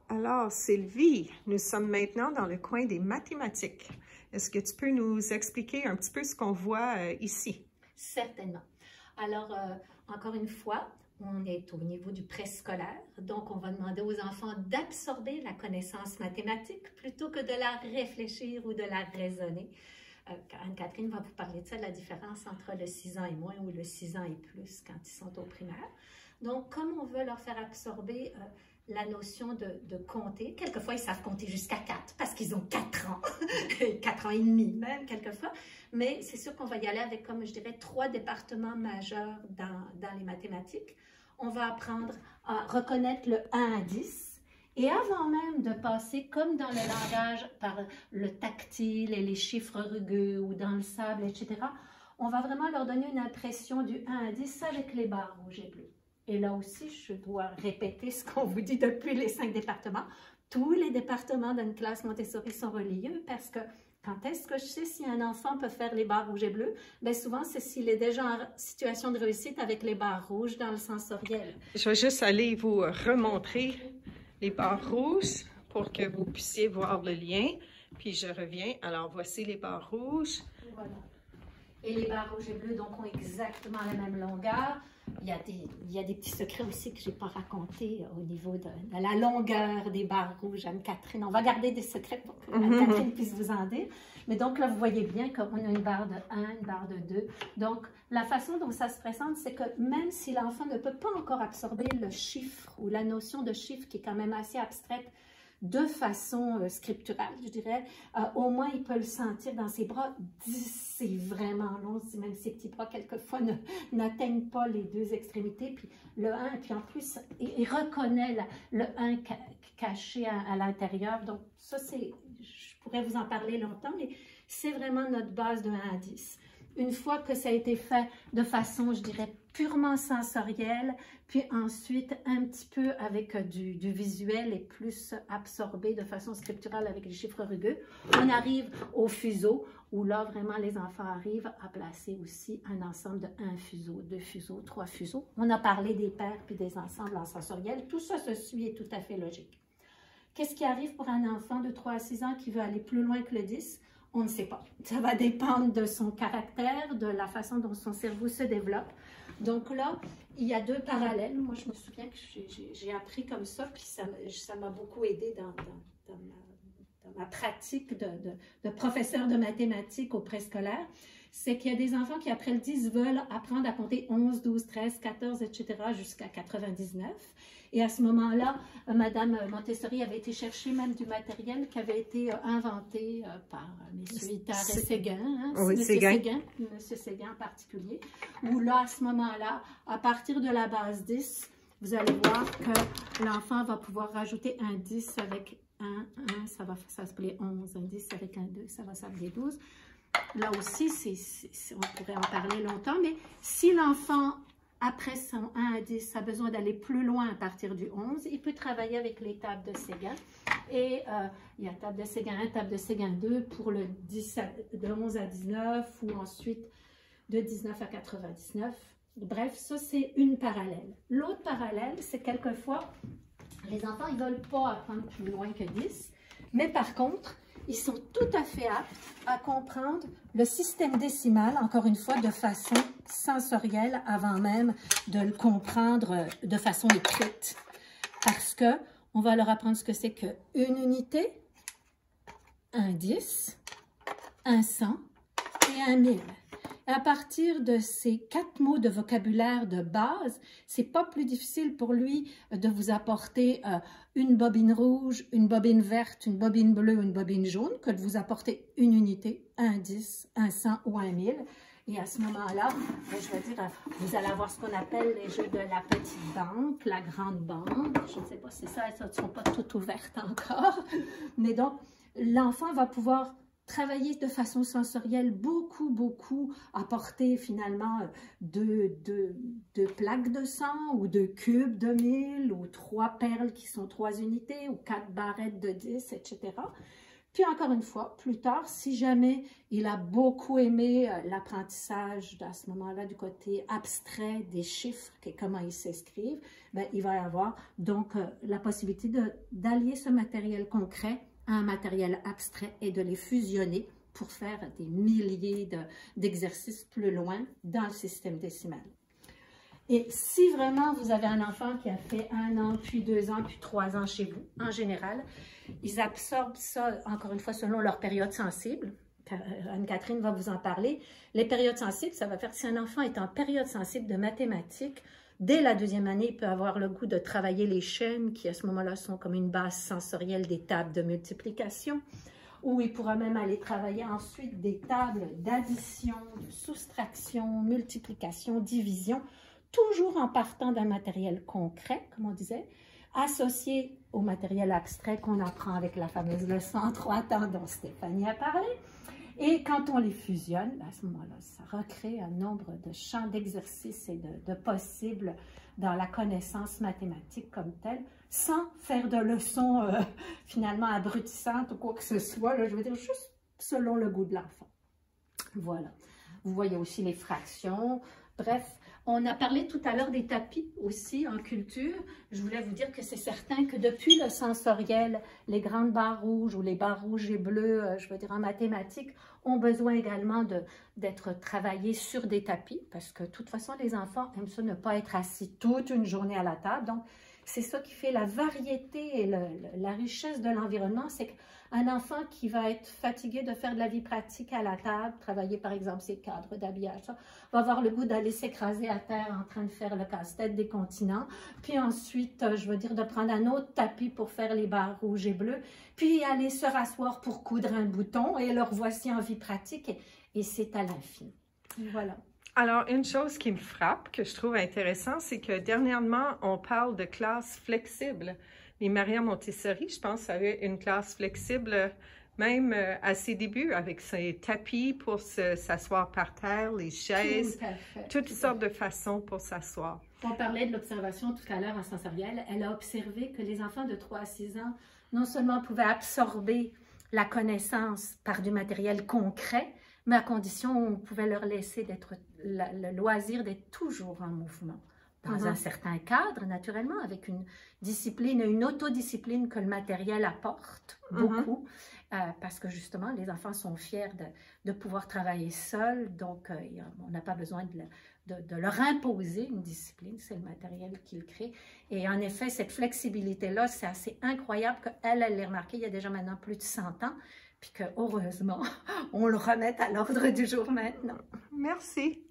Alors, Sylvie, nous sommes maintenant dans le coin des mathématiques. Est-ce que tu peux nous expliquer un petit peu ce qu'on voit ici? Certainement. Alors, encore une fois, on est au niveau du préscolaire, donc on va demander aux enfants d'absorber la connaissance mathématique plutôt que de la réfléchir ou de la raisonner. Anne-Catherine va vous parler de ça, de la différence entre le 6 ans et moins ou le 6 ans et plus quand ils sont au primaire. Donc, comme on veut leur faire absorber la notion de compter, quelquefois ils savent compter jusqu'à 4 parce qu'ils ont 4 ans, 4 ans et demi même quelquefois, mais c'est sûr qu'on va y aller avec, comme je dirais, 3 départements majeurs dans les mathématiques. On va apprendre à reconnaître le 1 à 10 et avant même de passer, comme dans le langage, par le tactile et les chiffres rugueux ou dans le sable, etc., on va vraiment leur donner une impression du 1 à 10 avec les barres rouges et bleues. Et là aussi, je dois répéter ce qu'on vous dit depuis les 5 départements. Tous les départements d'une classe Montessori sont reliés parce que quand est-ce que je sais si un enfant peut faire les barres rouges et bleues? Bien souvent, c'est s'il est déjà en situation de réussite avec les barres rouges dans le sensoriel. Je vais juste aller vous remontrer les barres rouges pour que vous puissiez voir le lien. Puis je reviens. Alors, voici les barres rouges. Voilà. Et les barres rouges et bleues, donc, ont exactement la même longueur. Il y a des petits secrets aussi que je n'ai pas racontés au niveau de la longueur des barres rouges, Anne-Catherine. On va garder des secrets pour que Anne-Catherine puisse vous en dire. Mais donc là, vous voyez bien qu'on a une barre de 1, une barre de 2. Donc, la façon dont ça se présente, c'est que même si l'enfant ne peut pas encore absorber le chiffre ou la notion de chiffre qui est quand même assez abstraite, de façon scripturale, je dirais, au moins il peut le sentir dans ses bras. 10, c'est vraiment long, même ses petits bras, quelquefois, n'atteignent pas les deux extrémités. Puis le 1, puis en plus, il reconnaît le 1 caché à l'intérieur. Donc, ça, je pourrais vous en parler longtemps, mais c'est vraiment notre base de 1 à 10. Une fois que ça a été fait de façon, je dirais, purement sensorielle, puis ensuite un petit peu avec du visuel et plus absorbé de façon scripturale avec les chiffres rugueux, on arrive au fuseau, où là, vraiment, les enfants arrivent à placer aussi un ensemble de 1 fuseau, 2 fuseaux, 3 fuseaux. On a parlé des paires puis des ensembles en sensoriel. Tout ça se suit et tout à fait logique. Qu'est-ce qui arrive pour un enfant de 3 à 6 ans qui veut aller plus loin que le 10? On ne sait pas. Ça va dépendre de son caractère, de la façon dont son cerveau se développe. Donc là, il y a 2 parallèles. Moi, je me souviens que j'ai appris comme ça, puis ça m'a beaucoup aidé dans ma pratique de professeur de mathématiques au préscolaire. C'est qu'il y a des enfants qui, après le 10, veulent apprendre à compter 11, 12, 13, 14, etc. jusqu'à 99. Et à ce moment-là, Madame Montessori avait été chercher même du matériel qui avait été inventé par M. Itard et Séguin, hein, oui, M. Séguin en particulier, où là, à ce moment-là, à partir de la base 10, vous allez voir que l'enfant va pouvoir rajouter un 10 avec un 1, ça va s'appeler 11, un 10 avec un 2, ça va s'appeler 12. Là aussi, on pourrait en parler longtemps, mais si l'enfant, après son 1 à 10, a besoin d'aller plus loin à partir du 11, il peut travailler avec les tables de Séguin. Et il y a table de Séguin 1, table de Séguin 2 pour de 11 à 19 ou ensuite de 19 à 99. Bref, ça, c'est une parallèle. L'autre parallèle, c'est quelquefois, les enfants, ils ne veulent pas apprendre plus loin que 10, mais par contre, ils sont tout à fait aptes à comprendre le système décimal, encore une fois, de façon sensorielle, avant même de le comprendre de façon écrite. Parce qu'on va leur apprendre ce que c'est qu'une unité, un 10, un 100 et un 1000. À partir de ces 4 mots de vocabulaire de base, c'est pas plus difficile pour lui de vous apporter une bobine rouge, une bobine verte, une bobine bleue, une bobine jaune, que de vous apporter une unité, un 10, un 100 ou un 1000. Et à ce moment-là, je vais dire, vous allez avoir ce qu'on appelle les jeux de la petite banque, la grande banque. Je ne sais pas si ça, elles ne sont pas toutes ouvertes encore. Mais donc, l'enfant va pouvoir travailler de façon sensorielle beaucoup, apporter finalement deux plaques de 100 ou 2 cubes de 1000 ou 3 perles qui sont 3 unités ou 4 barrettes de 10, etc. Puis encore une fois, plus tard, si jamais il a beaucoup aimé l'apprentissage à ce moment-là du côté abstrait des chiffres, comment ils s'écrivent, ben, il va y avoir donc la possibilité d'allier ce matériel concret à un matériel abstrait et de les fusionner pour faire des milliers d'exercices plus loin dans le système décimal. Et si vraiment vous avez un enfant qui a fait 1 an, puis 2 ans, puis 3 ans chez vous, en général, ils absorbent ça, encore une fois, selon leur période sensible. Anne-Catherine va vous en parler. Les périodes sensibles, ça va faire que si un enfant est en période sensible de mathématiques, dès la 2e année, il peut avoir le goût de travailler les chaînes qui, à ce moment-là, sont comme une base sensorielle des tables de multiplication, ou il pourra même aller travailler ensuite des tables d'addition, de soustraction, multiplication, division, toujours en partant d'un matériel concret, comme on disait, associé au matériel abstrait qu'on apprend avec la fameuse leçon en 3 temps dont Stéphanie a parlé. Et quand on les fusionne, à ce moment-là, ça recrée un nombre de champs d'exercices et de possibles dans la connaissance mathématique comme telle, sans faire de leçons finalement abrutissantes ou quoi que ce soit, là, je veux dire juste selon le goût de l'enfant. Voilà. Vous voyez aussi les fractions. Bref, on a parlé tout à l'heure des tapis aussi en culture. Je voulais vous dire que c'est certain que depuis le sensoriel, les grandes barres rouges ou les barres rouges et bleues, je veux dire en mathématiques, ont besoin également d'être travaillés sur des tapis parce que de toute façon, les enfants aiment ça ne pas être assis toute une journée à la table. Donc, c'est ça qui fait la variété et la richesse de l'environnement, c'est qu'un enfant qui va être fatigué de faire de la vie pratique à la table, travailler par exemple ses cadres d'habillage, va avoir le goût d'aller s'écraser à terre en train de faire le casse-tête des continents, puis ensuite, je veux dire, de prendre un autre tapis pour faire les barres rouges et bleues, puis aller se rasseoir pour coudre un bouton, et leur voici en vie pratique, et c'est à l'infini. Voilà. Alors, une chose qui me frappe, que je trouve intéressant, c'est que dernièrement, on parle de classe flexible. Et Maria Montessori, je pense, avait une classe flexible même à ses débuts, avec ses tapis pour s'asseoir par terre, les chaises, toutes sortes de façons pour s'asseoir. On parlait de l'observation tout à l'heure en sensoriel. Elle a observé que les enfants de 3 à 6 ans, non seulement pouvaient absorber la connaissance par du matériel concret, mais à condition où on pouvait leur laisser le loisir d'être toujours en mouvement. Dans un certain cadre, naturellement, avec une discipline, une autodiscipline que le matériel apporte beaucoup, parce que justement, les enfants sont fiers de pouvoir travailler seuls, donc on n'a pas besoin de leur imposer une discipline, c'est le matériel qui le crée. Et en effet, cette flexibilité-là, c'est assez incroyable qu'elle l'a remarqué il y a déjà maintenant plus de 100 ans, puis que heureusement, on le remette à l'ordre du jour maintenant. Merci.